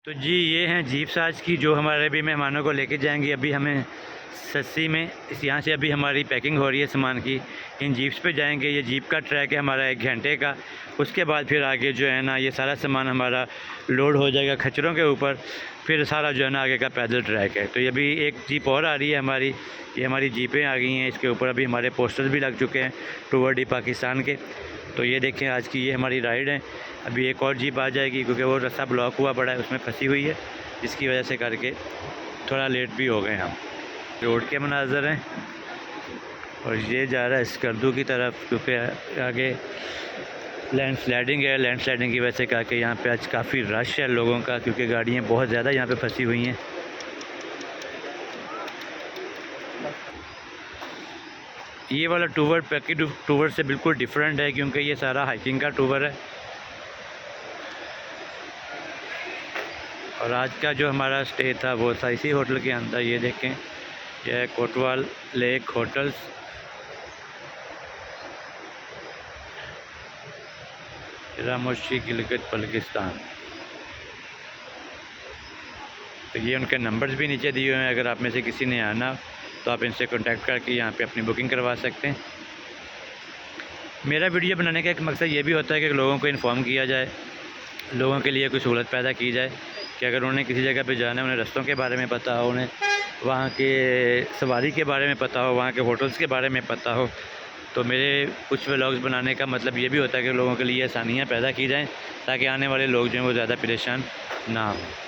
तो जी ये हैं जीप साज की जो हमारे भी मेहमानों को लेके जाएंगी। अभी हमें सस्सी में यहाँ से अभी हमारी पैकिंग हो रही है सामान की। इन जीप्स पे जाएंगे। ये जीप का ट्रैक है हमारा 1 घंटे का। उसके बाद फिर आगे जो है ना ये सारा सामान हमारा लोड हो जाएगा खच्चरों के ऊपर। फिर सारा जो है ना आगे का पैदल ट्रैक है। तो ये अभी एक जीप और आ रही है हमारी। ये हमारी जीपें आ गई हैं। इसके ऊपर अभी हमारे पोस्टर्स भी लग चुके हैं टूवर्ड पाकिस्तान के। तो ये देखें आज की ये हमारी राइड है। अभी एक और जीप आ जाएगी क्योंकि वो रास्ता ब्लॉक हुआ पड़ा है, उसमें फंसी हुई है, जिसकी वजह से करके थोड़ा लेट भी हो गए हम। रोड के मनाज़र हैं और ये जा रहा है स्कर्दू की तरफ क्योंकि आगे लैंडस्लाइडिंग है। लैंडस्लाइडिंग की वजह से करके यहाँ पे आज काफ़ी रश है लोगों का क्योंकि गाड़ियाँ बहुत ज़्यादा यहाँ पे फंसी हुई हैं। ये वाला टूवर पैकेट टूवर से बिल्कुल डिफरेंट है क्योंकि ये सारा हाइकिंग का टूवर है। और आज का जो हमारा स्टे था वो था इसी होटल के अंदर। ये देखें यह है कोटवाल लेक होटल्स। रामोशी गिलगित बल्तिस्तान। तो ये उनके नंबर्स भी नीचे दिए हुए हैं। अगर आप में से किसी ने आना तो आप इनसे कांटेक्ट करके यहाँ पे अपनी बुकिंग करवा सकते हैं। मेरा वीडियो बनाने का एक मकसद ये भी होता है कि लोगों को इन्फॉर्म किया जाए, लोगों के लिए कोई सहूलत पैदा की जाए कि अगर उन्हें किसी जगह पे जाना है, उन्हें रास्तों के बारे में पता हो, उन्हें वहाँ के सवारी के बारे में पता हो, वहाँ के होटल्स के बारे में पता हो। तो मेरे कुछ व्लॉग्स बनाने का मतलब ये भी होता है कि लोगों के लिए आसानियाँ पैदा की जाएँ ताकि आने वाले लोग जो हैं वो ज़्यादा परेशान ना हों।